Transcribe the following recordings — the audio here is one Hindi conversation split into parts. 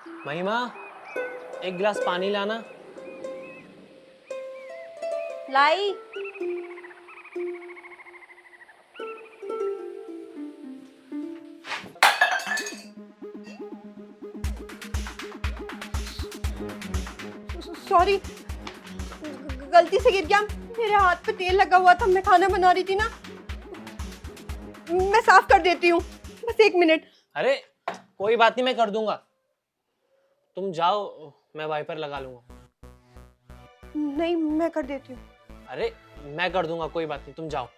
महिमा, एक गिलास पानी लाना। लाई। सॉरी, गलती से गिर गया। मेरे हाथ पे तेल लगा हुआ था, मैं खाना बना रही थी ना। मैं साफ कर देती हूँ, बस 1 मिनट। अरे कोई बात नहीं, मैं कर दूंगा। तुम जाओ, मैं वाइपर लगा लूंगा। नहीं, मैं कर देती हूँ। अरे मैं कर दूंगा, कोई बात नहीं, तुम जाओ।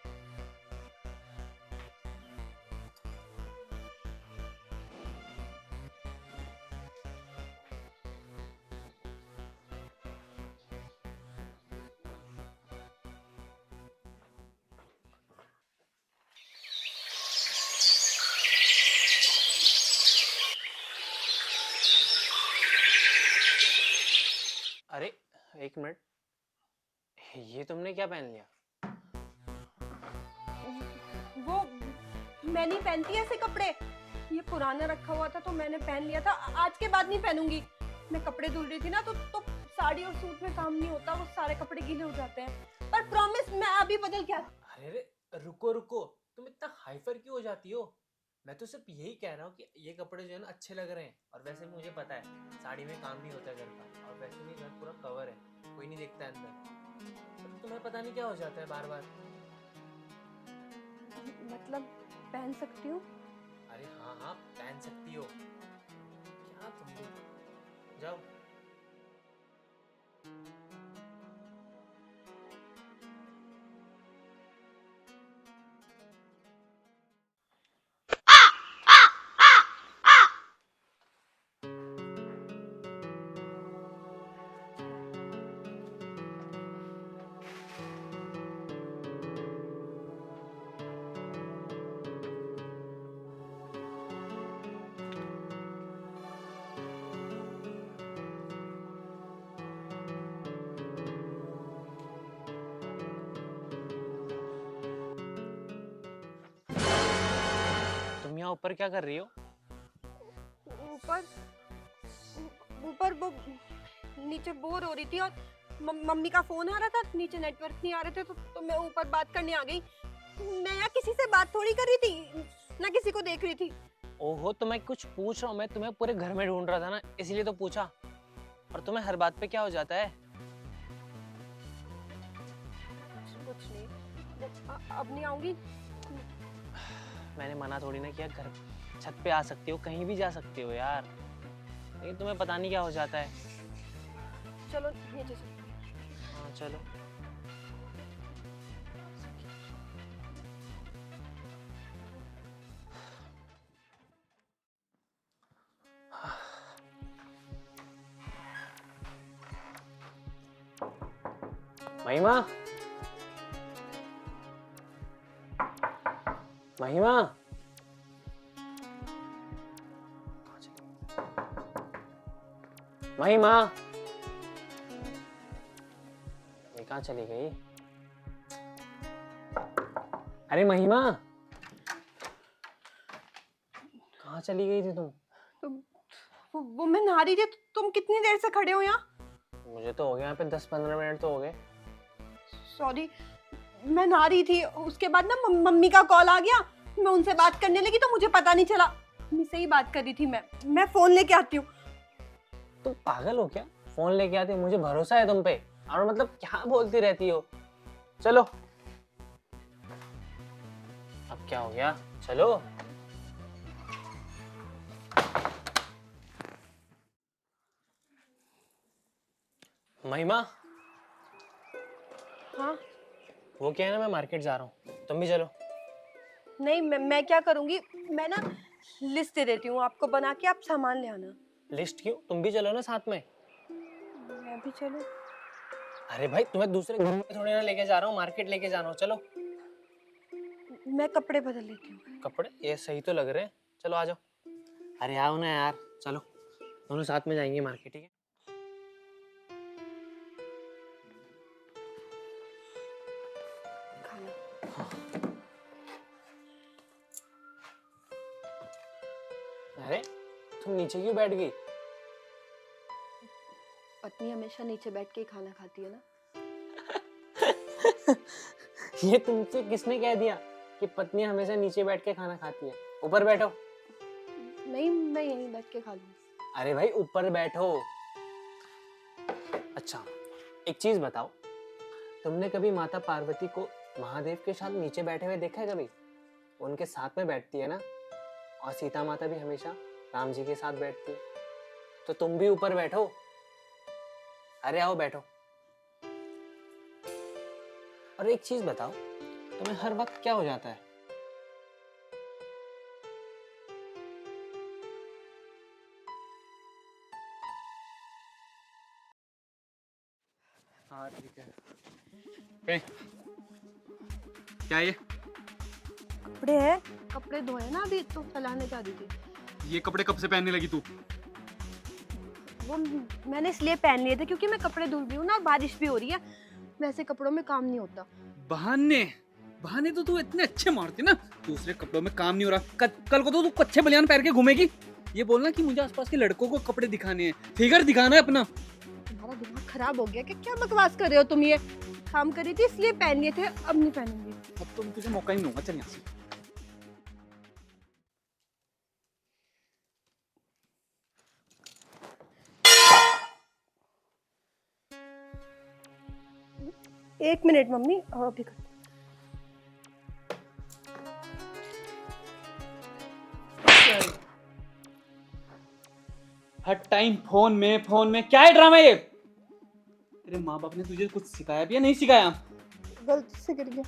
अरे एक मिनट, ये तुमने क्या पहन लिया? वो मैं नहीं पहनती ऐसे कपड़े। ये पुराना रखा हुआ था तो मैंने पहन लिया था। आज के बाद नहीं पहनूंगी। मैं कपड़े धुल रही थी ना, तो साड़ी और सूट में काम नहीं होता, वो सारे कपड़े गीले हो जाते हैं। पर प्रॉमिस, मैं अभी बदल के अरे रुको रुको, तुम इतना हाइपर क्यों हो जाती हो? मैं तो सिर्फ यही कह रहा हूँ कि ये कपड़े जो है ना अच्छे लग रहे हैं, और वैसे भी मुझे पता है साड़ी में काम नहीं होता घर का, और वैसे भी घर पूरा कवर है, कोई नहीं देखता अंदर। तो तुम्हें पता नहीं क्या हो जाता है बार बार। मतलब पहन सकती हूँ। अरे हाँ हाँ, पहन सकती हो। क्या तुम भी जाओ। तुम यहाँ ऊपर क्या कर रही हो? ऊपर ऊपर वो नीचे बोर हो रही थी, और मम्मी का फोन आ रहा था, नीचे नेटवर्क नहीं आ रहे थे, तो मैं ऊपर बात करने आ गई। मैं यहाँ किसी से बात थोड़ी कर रही थी, ना किसी को देख रही थी। ओहो, तो मैं कुछ पूछ रहा हूँ, मैं तुम्हें पूरे घर में ढूंढ रहा था ना, इसलिए तो पूछा। और तुम्हें हर बात पे क्या हो जाता है? कुछ नहीं, अब नहीं आऊंगी। मैंने मना थोड़ी ना किया, घर छत पे आ सकती हो, कहीं भी जा सकती हो यार, लेकिन तुम्हें पता नहीं क्या हो जाता है। चलो नीचे चलो। हाँ चलो। महिमा, महिमा, महिमा, ये कहाँ चली गई? अरे महिमा, कहाँ चली गई थी तुम? वो मैं नहा रही थी। तुम कितनी देर से खड़े हो यहाँ? मुझे तो हो गया यहाँ पे 10-15 मिनट तो हो गए। सॉरी, मैं नहा रही थी, उसके बाद ना मम्मी का कॉल आ गया। मैं उनसे बात करने लगी तो मुझे पता नहीं चला। मम्मी से ही बात कर रही थी। मैं फोन लेके आती हूँ। तुम पागल हो क्या? फोन लेके आती हो? मुझे भरोसा है तुम पे, और मतलब क्या बोलती रहती हो। चलो, अब क्या हो गया, चलो। महिमा, हाँ? वो क्या है ना, मैं मार्केट जा रहा हूँ, तुम भी चलो। नहीं, मैं क्या करूंगी, मैं ना लिस्ट दे देती हूँ आपको बना के, आप सामान ले आना। लिस्ट क्यों? तुम भी चलो ना साथ में। मैं भी चलूं? अरे भाई, तुम्हें दूसरे घर में थोड़ी ना लेके जा रहा हूँ, मार्केट लेके जाना हो, चलो। मैं कपड़े बदल लेती हूँ। कपड़े ये सही तो लग रहे हैं, चलो आ जाओ। अरे आओ ना यार, चलो दोनों साथ में जाएंगे मार्केट, ठीक है? खाना। अरे तुम नीचे क्यों बैठ गई? पत्नी हमेशा नीचे बैठ के ही खाना खाती है ना। ये तुमसे किसने कह दिया कि पत्नी हमेशा नीचे बैठ के खाना खाती है? ऊपर बैठो। नहीं, मैं यहीं बैठ के खा लूँ। अरे भाई ऊपर बैठो। अच्छा एक चीज बताओ, तुमने कभी माता पार्वती को महादेव के साथ नीचे बैठे हुए देखा है कभी? उनके साथ में बैठती है ना। और सीता माता भी हमेशा राम जी के साथ बैठती है। तो तुम भी ऊपर बैठो। अरे आओ बैठो। और एक चीज बताओ, तुम्हें हर वक्त क्या हो जाता है? हाँ ठीक है। क्या ये कपड़े हैं, कपड़े धोए ना अभी तो फैलाने जा रही थी। ये कपड़े कब से पहनने लगी तू? वो मैंने इसलिए पहन लिए थे क्योंकि मैं कपड़े धुल रही हूँ ना और बारिश भी हो रही है। वैसे कपड़ों में काम नहीं होता। बहाने बहाने तो तू इतने अच्छे मारती ना, दूसरे कपड़ों में काम नहीं हो रहा। कल को तो तू कच्चे बनियान पहन के घूमेगी। ये बोलना कि मुझे आसपास के लड़कों को कपड़े दिखाने हैं, फिगर दिखाना है अपना। तुम्हारा दिमाग खराब हो गया क्या बकवास कर रहे हो तुम? ये काम कर रही थी इसलिए पहन लिए थे, अब नहीं पहनूंगी। अब तो मैं तुझे मौका ही नहीं दूंगा, चल यहाँ से। एक मिनट मम्मी, अभी कर। हर टाइम फोन में क्या है ड्रामा ये? तेरे माँ बाप ने तुझे कुछ सिखाया भी या नहीं सिखाया? गलती से गिर गया।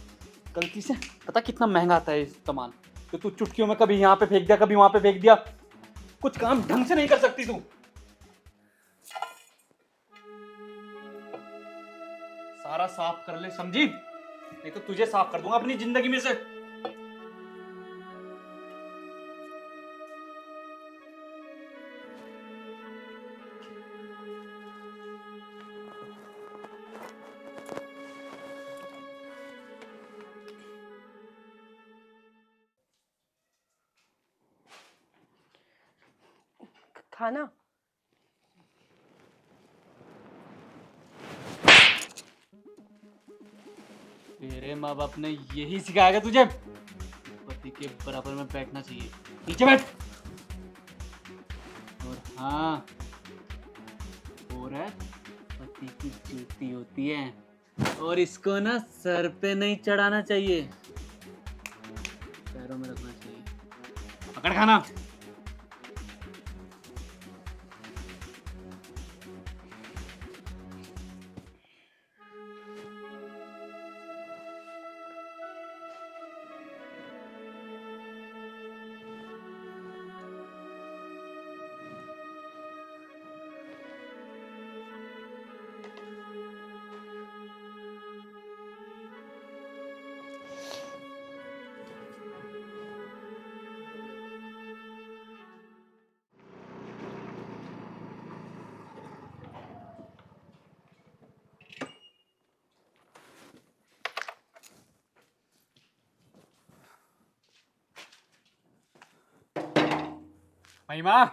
गलती से? पता कितना महंगा आता है सामान? तो तू चुटकियों में कभी यहाँ पे फेंक दिया, कभी वहां पे फेंक दिया। कुछ काम ढंग से नहीं कर सकती तू। सारा साफ कर ले, समझी? नहीं तो तुझे साफ कर दूंगा अपनी जिंदगी में से। खाना तेरे माँ बाप ने यही सिखाया क्या तुझे? पति के बराबर में बैठना चाहिए। नीचे बैठ। और हाँ, औरत पति की जूती होती है और इसको ना सर पे नहीं चढ़ाना चाहिए, पैरों में रखना चाहिए। पकड़ खाना। महिमा,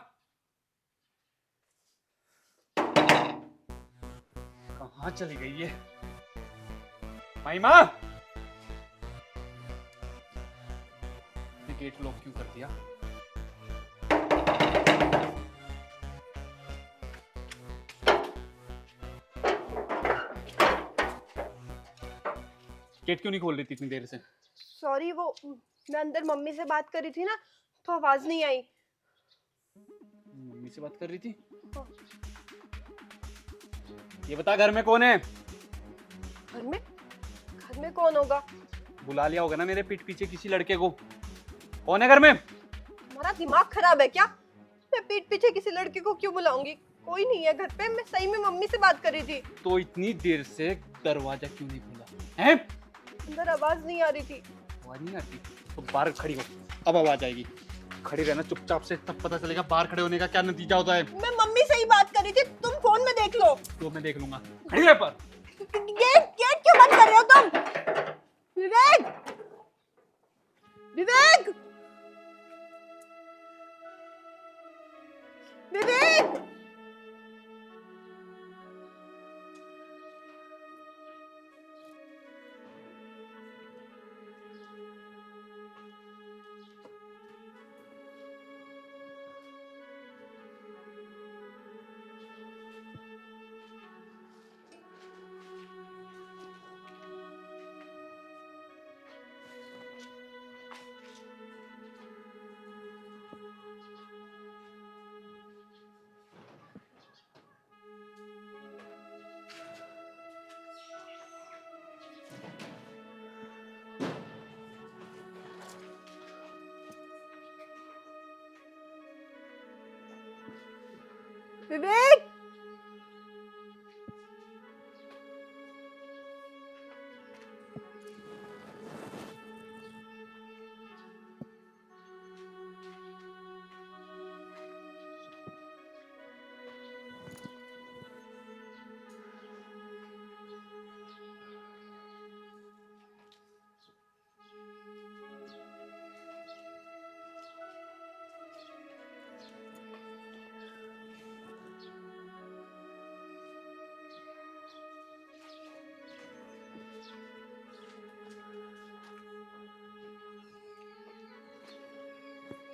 कहाँ चली गई ये महिमा? गेट लॉक क्यों कर दिया? गेट क्यों नहीं खोल रही थी इतनी देर से? सॉरी, वो मैं अंदर मम्मी से बात कर रही थी ना तो आवाज नहीं आई। मम्मी से बात कर रही थी? हाँ। ये बता घर में कौन है? घर में कौन होगा? बुला लिया होगा ना मेरे पीठ पीछे किसी लड़के को। कौन है घर में? तुम्हारा दिमाग खराब है क्या? मैं पीठ पीछे किसी लड़के को क्यों बुलाऊंगी? कोई नहीं है घर पे, मैं सही में मम्मी से बात कर रही थी। तो इतनी देर से दरवाजा क्यों नहीं खोला है? अंदर आवाज नहीं आ रही थी। आवाज नहीं आती तो बाहर खड़ी हो, अब आवाज आएगी। खड़ी रहना चुपचाप से, तब पता चलेगा बाहर खड़े होने का क्या नतीजा होता है। मैं मम्मी से ही बात कर रही थी, तुम फोन में देख लो। तो मैं देख लूंगा। खड़ी रह पर। गेट क्यों बंद कर रहे हो तुम? विवेक, विवेक, विवेक, विवेक,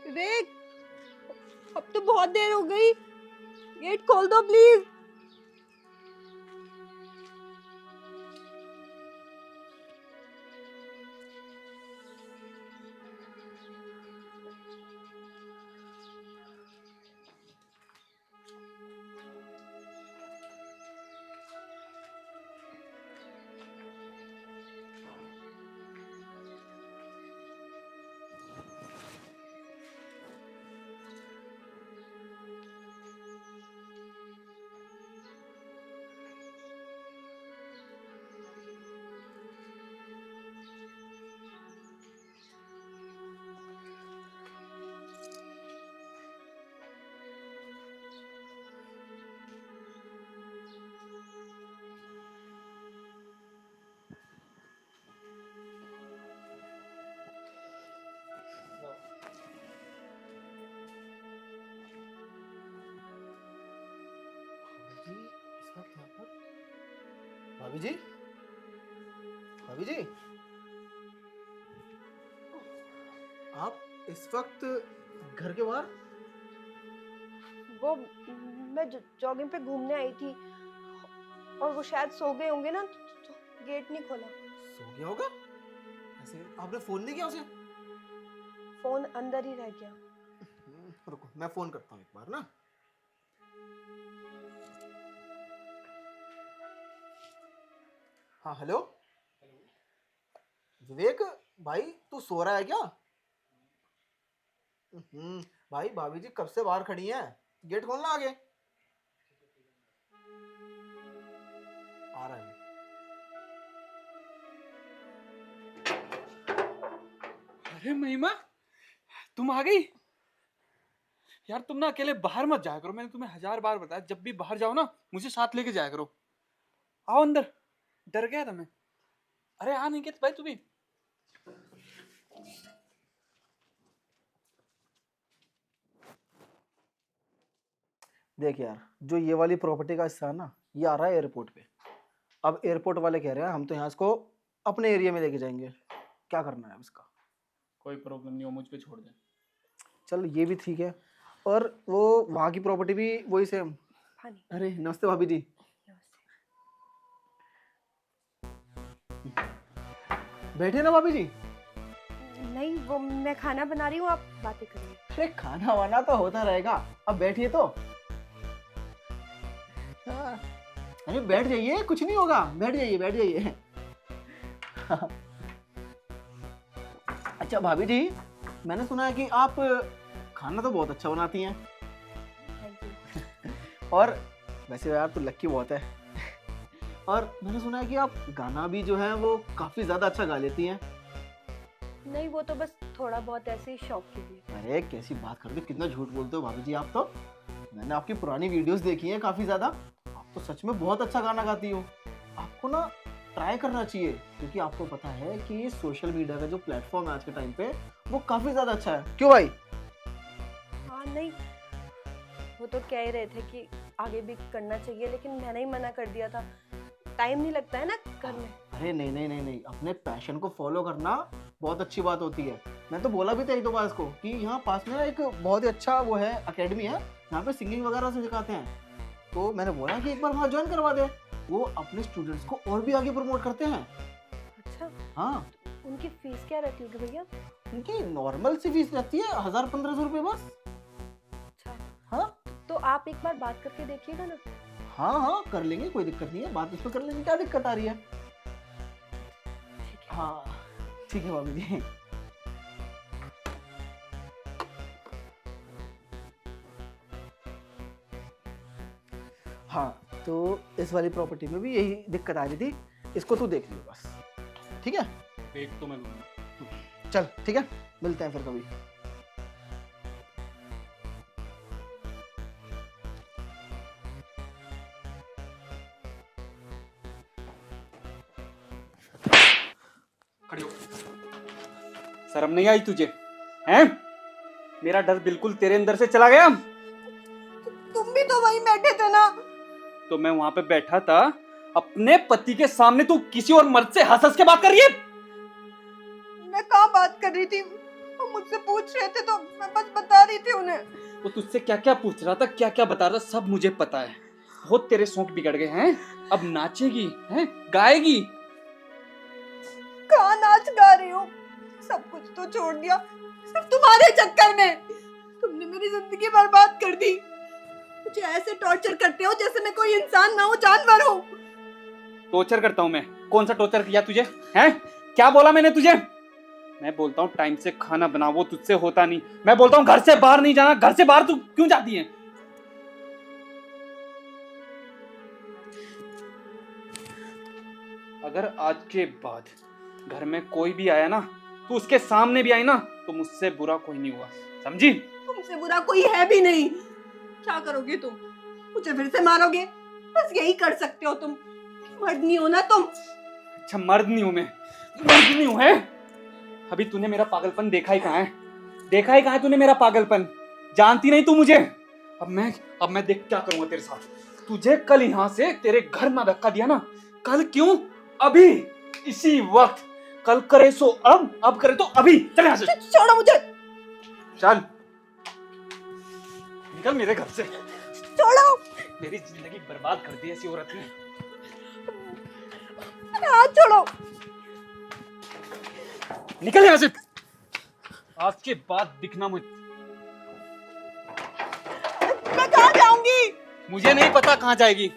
विवेक, अब तो बहुत देर हो गई, गेट खोल दो प्लीज। जी इस वक्त यहाँ पर भाभी जी, भाभी जी, आप इस वक्त घर के बाहर? वो मैं जॉगिंग पे घूमने आई थी और वो शायद सो गए होंगे ना, तो गेट नहीं खोला। सो गया होगा। ऐसे आपने फोन नहीं किया उसे? फोन अंदर ही रह गया। रुको मैं फोन करता हूँ एक बार ना। हाँ हेलो विवेक भाई, तू सो रहा है क्या? भाई भाभी जी कब से बाहर खड़ी हैं, गेट खोलना आगे। आ रहा है। अरे महिमा, तुम आ गई यार। तुम ना अकेले बाहर मत जाया करो, मैंने तुम्हें 1000 बार बताया, जब भी बाहर जाओ ना मुझे साथ लेके जाया करो। आओ अंदर, डर गया था मैं। अरे आ नहीं भाई तू भी। देख यार, जो ये वाली प्रॉपर्टी का हिस्सा है ना, ये आ रहा है एयरपोर्ट पे। अब एयरपोर्ट वाले कह रहे हैं हम तो यहाँ इसको अपने एरिया में लेके जाएंगे। क्या करना है अब इसका? कोई प्रॉब्लम नहीं हो, मुझ पे छोड़ दे। चल ये भी ठीक है। और वो वहाँ की प्रॉपर्टी भी वही सेम। पानी। अरे नमस्ते भाभी जी। बैठे ना भाभी जी। नहीं, वो मैं खाना बना रही हूँ, आप बातें करिए। अरे खाना वाना तो होता रहेगा, अब बैठिए तो। अरे बैठ जाइए, कुछ नहीं होगा, बैठ जाइए बैठ जाइए। अच्छा भाभी जी, मैंने सुना है कि आप खाना तो बहुत अच्छा बनाती हैं। Thank you. और वैसे यार तो लक्की बहुत है। और मैंने सुना है कि आप गाना भी जो है वो काफी ज्यादा अच्छा गा लेती हैं। नहीं, वो तो बस थोड़ा बहुत ऐसे ही शौक के लिए। अरे कैसी बात करते हो, कितना झूठ बोलते हो भाभी जी आप तो। मैंने आपकी पुरानी वीडियोस देखी हैं काफी ज्यादा, आप तो सच में बहुत अच्छा गाना गाती हो। आपको ना ट्राई करना चाहिए, क्योंकि आपको पता है कि सोशल मीडिया का जो प्लेटफॉर्म है आज के टाइम पे वो काफी ज्यादा अच्छा है। क्यों भाई? हाँ नहीं, वो तो कह ही रहे थे कि आगे भी करना चाहिए, लेकिन मैंने ही मना कर दिया था। टाइम नहीं लगता है ना करने। अरे नहीं नहीं नहीं नहीं, अपने पैशन को फॉलो करना बहुत अच्छी बात होती है। मैं तो बोला भी था एक दो बार इसको कि यहाँ पास में एक बहुत ही अच्छा वो है अकेडमी है, यहाँ पे सिंगिंग वगैरह से सिखाते हैं। तो मैंने बोला कि एक बार वहाँ ज्वाइन करवा दे, वो अपने स्टूडेंट्स को और भी आगे प्रमोट करते हैं। अच्छा, हाँ, उनकी फीस क्या रहती होगी भैया? उनकी नॉर्मल सी फीस रहती है 1000-1500 रुपये बस। अच्छा, हाँ तो आप एक बार बात करके देखिएगा ना। हाँ हाँ कर लेंगे, कोई दिक्कत नहीं है, बात इस पर कर लेंगे, क्या दिक्कत आ रही है। हाँ ठीक है भाभी जी। हाँ, तो इस वाली प्रॉपर्टी में भी यही दिक्कत आ रही थी, इसको तू देख लियो बस, ठीक है? एक तो मैं लूंगा। चल ठीक है, मिलते हैं फिर कभी। खड़ी हो। शर्म नहीं आई तुझे? हैं? मेरा डर बिल्कुल तेरे अंदर से चला गया? तुम भी तो वहीं बैठे थे ना। तो मैं वहां पे बैठा था, अपने पति के सामने तू किसी और मर्द से हंस हंस के बात कर रही है? मैं कहाँ बात कर रही थी, वो मुझसे पूछ रहे थे तो मैं बस बता रही थी उन्हें। वो तुझसे क्या क्या पूछ रहा था, क्या क्या बता रहा था, सब मुझे पता है। बहुत तेरे शौक बिगड़ गए हैं। अब नाचेगी, हैं? गाएगी? कहाँ नाच गा रही हूँ, सब कुछ तो छोड़ दिया सिर्फ तुम्हारे चक्कर में। तुमने मेरी जिंदगी बर्बाद कर दी। मुझे ऐसे टॉर्चर करते हो जैसे मैं कोई इंसान ना हूँ, जानवर हूँ। टॉर्चर करता हूं मैं? कौन सा टॉर्चर किया तुझे? हैं? क्या बोला मैंने तुझे? मैं बोलता हूँ टाइम से खाना बना, वो तुझसे होता नहीं। मैं बोलता हूँ घर से बाहर नहीं जाना, घर से बाहर तू क्यों जाती है? अगर आज के बाद घर में कोई भी आया ना, तू उसके सामने भी आई ना, तो मुझसे बुरा कोई नहीं हुआ, समझी? तुमसे बुरा कोई है भी नहीं। क्या करोगे तुम? मुझे फिर से मारोगे? बस यही कर सकते हो तुम। मर्द नहीं हो ना तुम। अच्छा, मर्द नहीं हूं मैं, मर्द नहीं हूं है? अभी तूने मेरा पागलपन देखा ही कहाँ है? देखा ही कहाँ है तूने मेरा पागलपन? जानती नहीं तू मुझे। अब मैं देख क्या करूंगा तेरे साथ। तुझे कल यहाँ से तेरे घर ना धक्का दिया ना, कल क्यों, अभी, इसी वक्त। कल करे सो अब करे तो अभी। चल यहाँ से, छोड़ो मुझे। चल निकल मेरे घर से। छोड़ो। मेरी जिंदगी बर्बाद कर दी ऐसी औरत ने। हाथ छोड़ो। निकल यहाँ से। आज के बाद दिखना मुझे। मैं कहाँ जाऊंगी? मुझे नहीं पता कहाँ जाएगी।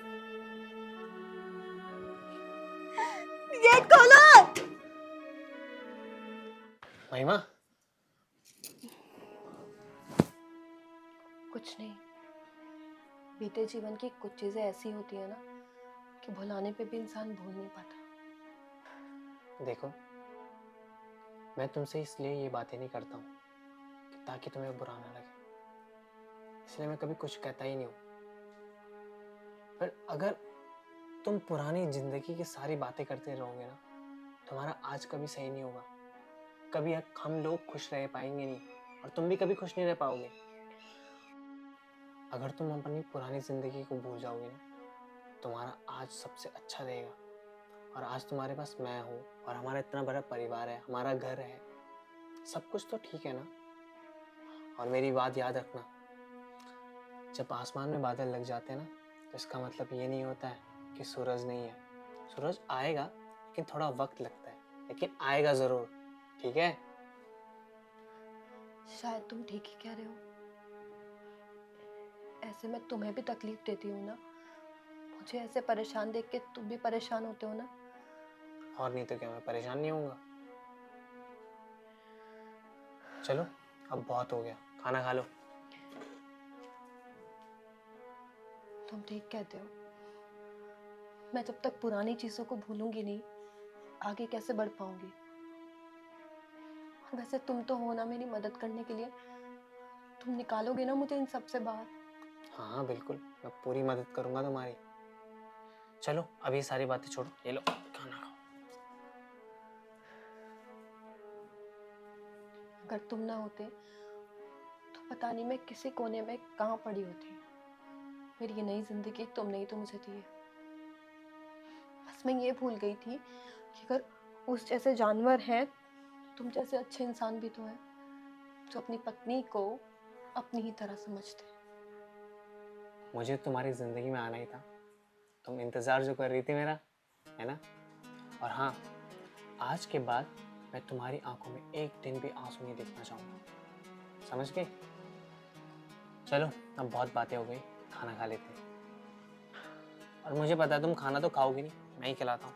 गेट खोलो। महिमा, कुछ नहीं, बीते जीवन की कुछ चीजें ऐसी होती है ना कि भुलाने पे भी इंसान भूल नहीं पाता। देखो, मैं तुमसे इसलिए ये बातें नहीं करता हूँ ताकि तुम्हें बुरा ना लगे, इसलिए मैं कभी कुछ कहता ही नहीं हूँ। पर अगर तुम पुरानी जिंदगी की सारी बातें करते रहोगे ना, तुम्हारा आज कभी सही नहीं होगा। कभी हम लोग खुश रह पाएंगे नहीं, और तुम भी कभी खुश नहीं रह पाओगे। अगर तुम अपनी पुरानी जिंदगी को भूल जाओगे ना, तुम्हारा आज सबसे अच्छा रहेगा। और आज तुम्हारे पास मैं हूँ, और हमारा इतना बड़ा परिवार है, हमारा घर है, सब कुछ तो ठीक है ना। और मेरी बात याद रखना, जब आसमान में बादल लग जाते हैं ना, तो इसका मतलब ये नहीं होता है कि सूरज नहीं है। सूरज आएगा, लेकिन थोड़ा वक्त लगता है, लेकिन आएगा जरूर, ठीक है? शायद तुम ठीक ही कह रहे हो। ऐसे में तुम्हें भी तकलीफ देती हूँ ना। मुझे ऐसे परेशान देख के तुम भी परेशान होते हो ना। और नहीं तो क्या, मैं परेशान नहीं होऊंगा। चलो, अब बहुत हो गया, खाना खा लो। तुम ठीक कहते हो। मैं जब तक पुरानी चीजों को भूलूंगी नहीं, आगे कैसे बढ़ पाऊंगी? वैसे तुम तो हो ना मेरी मदद करने के लिए। तुम निकालोगे ना मुझे इन सब से बाहर? हाँ हाँ बिल्कुल, मैं पूरी मदद करूंगा तुम्हारी। चलो अभी सारी बातें छोड़ो, ये लो खाना खाओ। अगर तुम ना होते तो पता नहीं मैं किसी कोने में कहाँ पड़ी होती। मेरी ये नई जिंदगी तुमने ही तो मुझे दी है। बस मैं ये भूल गई थी कि अगर उस जैसे जानवर हैं, तुम जैसे अच्छे इंसान भी तो हैं, जो अपनी पत्नी को अपनी ही तरह समझते हैं। मुझे तुम्हारी जिंदगी में आना ही था, तुम इंतजार जो कर रही थी मेरा, है ना? और हाँ, आज के बाद मैं तुम्हारी आंखों में एक दिन भी आंसू नहीं देखना चाहूँगा, समझ गए? चलो अब बहुत बातें हो गई, खाना खा लेते हैं। और मुझे पता है तुम खाना तो खाओगी नहीं, मैं ही खिलाता हूँ।